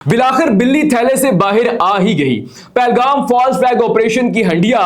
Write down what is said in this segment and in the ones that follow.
बिलाखिर बिल्ली थैले से बाहर आ ही गई। पहलगाम फॉल्स फ्लैग ऑपरेशन की हंडिया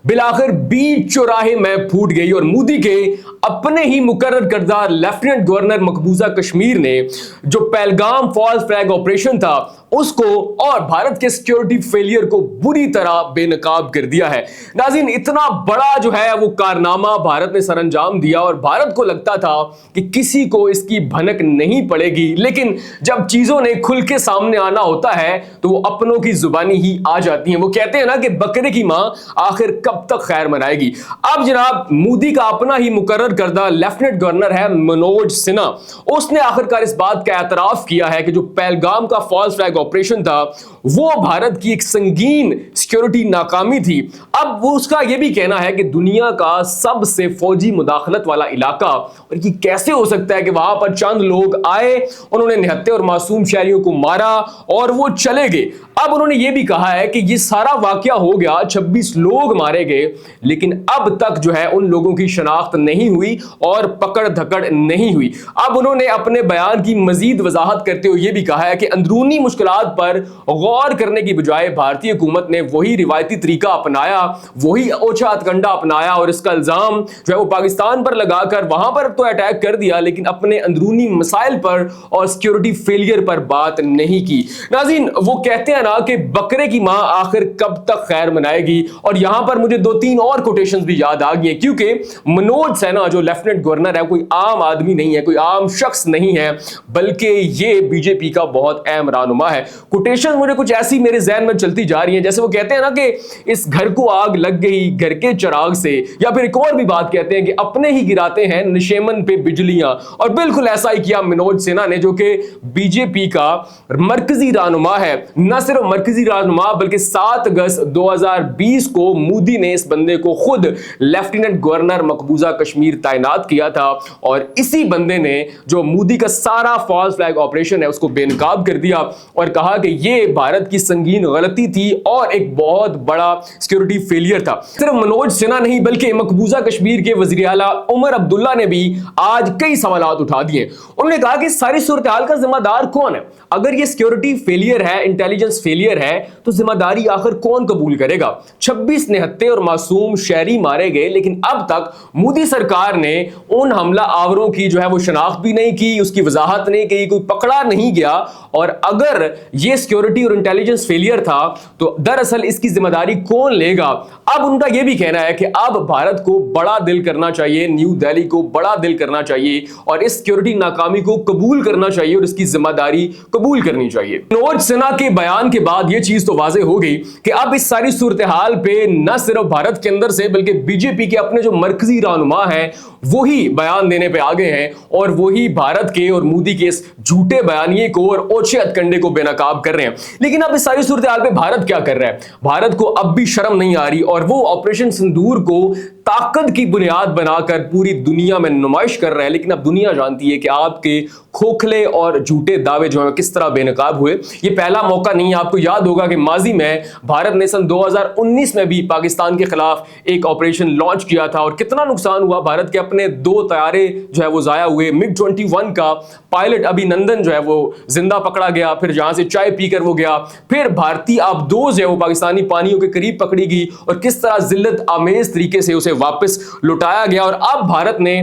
बिलाखिर बीच चौराहे में फूट गई और मोदी के अपने ही मुकर्रर करदा लेफ्टिनेंट गवर्नर मकबूजा कश्मीर ने जो पहलगाम फॉल्स फ्लैग ऑपरेशन था उसको और भारत के सिक्योरिटी फेलियर को बुरी तरह बेनकाब कर दिया है। नाज़रीन, इतना बड़ा जो है वो कारनामा भारत ने सरअंजाम दिया और भारत को लगता था कि किसी को इसकी भनक नहीं पड़ेगी, लेकिन जब चीजों ने खुल के सामने आना होता है तो वो अपनों की जुबानी ही आ जाती हैं। वो कहते हैं ना कि बकरे की मां आखिर कब तक खैर मनाएगी। अब जनाब मोदी का अपना ही मुकर्रर करदा लेफ्टिनेंट गवर्नर है मनोज सिन्हा, उसने आखिरकार इस बात का एतराफ किया है कि जो पहलगाम का फॉल्स फ्लैग ऑपरेशन था वो भारत की एक संगीन सिक्योरिटी नाकामी थी। अब वो उसका यह भी कहना है कि दुनिया का सबसे फौजी मुदाखलत वाला इलाका, और ये कैसे हो सकता है कि वहां पर चंद लोग आए, उन्होंने निहत्ते और मासूम शहरियों को मारा और वो चले गए। अब उन्होंने ये भी कहा है कि ये सारा वाकया हो गया, 26 लोग मारे गए, लेकिन अब तक जो है उन लोगों की शनाख्त नहीं हुई और पकड़ धकड़ नहीं हुई। अब उन्होंने अपने बयान की मजीद वजाहत करते हुए ये भी कहा है कि अंदरूनी मुश्किलात पर गौर करने की बजाय भारतीय हुकूमत ने वही रिवायती तरीका अपनाया, वही ओछा हथकंडा अपनाया और इसका इल्जाम जो है वो पाकिस्तान पर लगाकर वहां पर तो अटैक कर दिया, लेकिन अपने अंदरूनी मसाइल पर और सिक्योरिटी फेलियर पर बात नहीं की। नाज़रीन, वो कहते हैं ना कि बकरे की मां आखिर कब तक खैर मनाएगी। और यहां पर मुझे 2-3 और कोटेशंस भी याद आ गई हैं, क्योंकि मनोज सिन्हा जो लेफ्टिनेंट गवर्नर है कोई आम आदमी नहीं है, कोई आम शख्स नहीं है, बल्कि ये बीजेपी का बहुत अहम रहनुमा है। कोटेशन मुझे कुछ ऐसी मेरे जहन में चलती जा रही है, जैसे वो कहते हैं ना कि इस घर को आग लग गई घर के चिराग से, या फिर एक और भी बात कहते हैं कि अपने ही गिराते हैं निशेमन पे बिजलियां। और बिल्कुल ऐसा ही किया मनोज सिन्हा ने, जो कि बीजेपी का मरकजी रहनुमा है। न सिर्फ मरकजी रहनुमा बल्कि 7 अगस्त 2020 को मोदी ने इस बंदे को खुद लेफ्टिनेंट गवर्नर मकबूजा कश्मीर तैनात किया था, और इसी बंदे ने जो मोदी का सारा फॉल्स फ्लैग ऑपरेशन है उसको बेनकाब कर दिया और कहा कि ये भारत की संगीन गलती थी और एक बहुत बड़ा सिक्योरिटी फेलियर था। सिर्फ मनोज सिन्हा नहीं बल्कि मकबूजा कश्मीर के वजीर आला उमर अब्दुल्ला ने भी आज कई सवालात उठा दिए। उन्होंने कहा कि सारी सूरत हाल का जिम्मेदार कौन है? अगर ये सिक्योरिटी फेलियर है, इंटेलिजेंस फेलियर है, तो जिम्मेदारी आखिर कौन कबूल करेगा? 26 निहत्ते और मासूम शहरी मारे गए, लेकिन अब तक मोदी सरकार ने उन हमला आवरों की जो है वो शनाख्त भी नहीं की, उसकी वजाहत नहीं की, कोई पकड़ा नहीं गया। और अगर ये सिक्योरिटी और इंटेलिजेंस फेलियर था तो दरअसल इसकी जिम्मेदारी कौन लेगा? अब उनका यह भी कहना है कि अब भारत को बड़ा दिल करना चाहिए, न्यू दिल्ली को बड़ा दिल करना चाहिए और इस सिक्योरिटी नाकामी को कबूल करना चाहिए और इसकी जिम्मेदारी कबूल करनी चाहिए। मनोज सिन्हा के बयान के बाद यह चीज तो वाज़ेह हो गई कि अब इस सारी सूरत हाल पे न सिर्फ भारत के अंदर से बल्कि बीजेपी के अपने जो मरकजी रहनुमा हैं वही बयान देने पे आ गए हैं और वही भारत के और मोदी के इस झूठे बयानिए को और ओछे हथकंडे को बेनकाब कर रहे हैं। लेकिन अब इस सारी सूरत हाल पे भारत क्या कर रहा है? भारत को अब भी शर्म नहीं आ रही और वो ऑपरेशन सिंदूर को ताकत की बुनियाद बनाकर पूरी दुनिया में नुमाइश कर रहा है। लेकिन अब दुनिया जानती है कि आपके खोखले और झूठे दावे जो हैं किस तरह बेनकाब हुए। ये पहला मौका नहीं है। आपको याद होगा कि माजी में भारत ने सन 2019 में भी पाकिस्तान के खिलाफ एक ऑपरेशन लॉन्च किया था और कितना नुकसान हुआ। भारत के अपने 2 तैयारे जो है वो जाया हुए। MiG-21 का पायलट अभिनंदन जो है वो जिंदा पकड़ा गया, फिर जहां से चाय पीकर वो गया, फिर भारतीय आबदोज है वो पाकिस्तानी पानियों के करीब पकड़ी गई और किस तरह जिल्लत आमेज तरीके से उसे वापस लुटाया गया। और अब भारत ने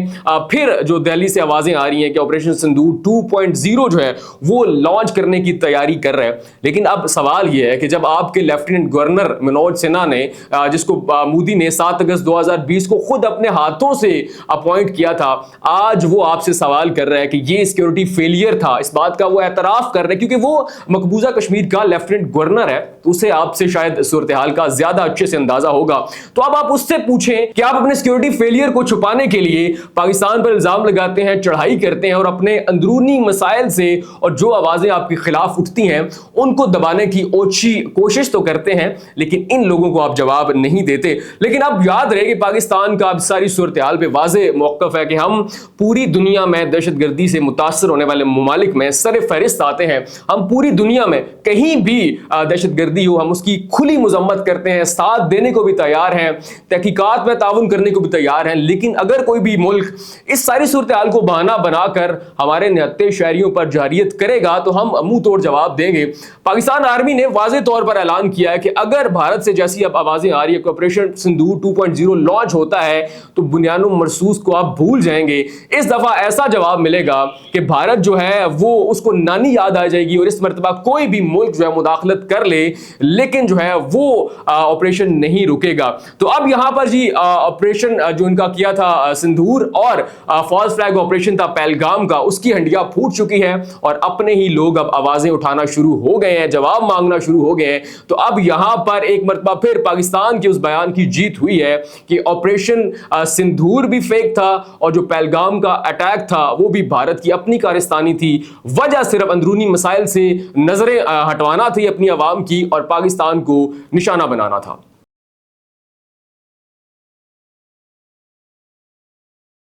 फिर जो दिल्ली से आवाजें आ रही हैं कि ऑपरेशन सिंदूर 2.0 जो है वो लॉन्च करने की तैयारी कर रहे हैं। लेकिन अब सवाल यह है कि जब आपके लेफ्टिनेंट गवर्नर मनोज सिन्हा ने, जिसको मोदी ने 7 अगस्त 2020 को खुद अपने हाथों से अपॉइंट किया था, आज वो आपसे सवाल कर रहा है कि ये सिक्योरिटी फेलियर था, इस बात का वो एतराफ कर रहे हैं क्योंकि वो मकबूजा कश्मीर का लेफ्टिनेंट गवर्नर है, तो उसे आपसे शायद सूरत हाल का ज्यादा अच्छे से अंदाजा होगा। तो अब आप उससे पूछें कि आप अपने सिक्योरिटी फेलियर को छुपाने के लिए पाकिस्तान पर इल्जाम लगाते हैं, चढ़ाई करते हैं और अपने अंदरूनी मसाइल से और जो आवाजें आपके खिलाफ उठती हैं उनको दबाने की ओछी कोशिश तो करते हैं, लेकिन इन लोगों को आप जवाब नहीं देते। लेकिन अब याद रहे कि पाकिस्तान का अब सारी सूरत हाल पे वाज़ेह मौक़िफ़ है कि हम पूरी दुनिया में दहशतगर्दी से मुतासर होने वाले ममालिक में सर फहरिस्त आते हैं। हम पूरी दुनिया में कहीं भी दहशतगर्दी हो हम उसकी खुली मजम्मत करते हैं, साथ देने को भी तैयार हैं, तहकीकात में تعاون کرنے کو بھی تیار ہیں، لیکن اگر کوئی بھی ملک اس ساری صورتحال کو بہانہ بنا کر ہمارے نہتے شہریوں پر جارحیت کرے گا تو ہم منہ توڑ جواب دیں گے۔ پاکستان آرمی نے واضح طور پر اعلان کیا ہے کہ اگر بھارت سے جیسی اب آوازیں آ رہی ہے کہ آپریشن سندور 2.0 لانچ ہوتا ہے تو بنیاد مرصوص کو آپ بھول جائیں گے۔ اس دفعہ ایسا جواب ملے گا کہ بھارت جو ہے وہ اس کو نانی یاد آ جائے گی، اور اس مرتبہ کوئی بھی ملک جو ہے مداخلت کر لے لیکن جو ہے وہ آپریشن نہیں رکے گا۔ تو اب یہاں پر جی آپریشن جو ان کا کیا تھا سندور اور فالس فلیگ آپریشن تھا پہلگام کا، اس کی ہنڈیاں پھوٹ چکی ہے اور اپنے ہی لوگ اب آوازیں اٹھانا شروع ہو گئے ہیں، جواب مانگنا شروع ہو گئے ہیں۔ تو اب یہاں پر ایک مرتبہ پھر پاکستان کے اس بیان کی جیت ہوئی ہے کہ آپریشن سندور بھی فیک تھا اور جو پہلگام کا اٹیک تھا وہ بھی بھارت کی اپنی کارستانی تھی، وجہ صرف اندرونی مسائل سے نظریں ہٹوانا تھی اپنی عوام کی اور پاکستان کو نشانہ بنانا تھا۔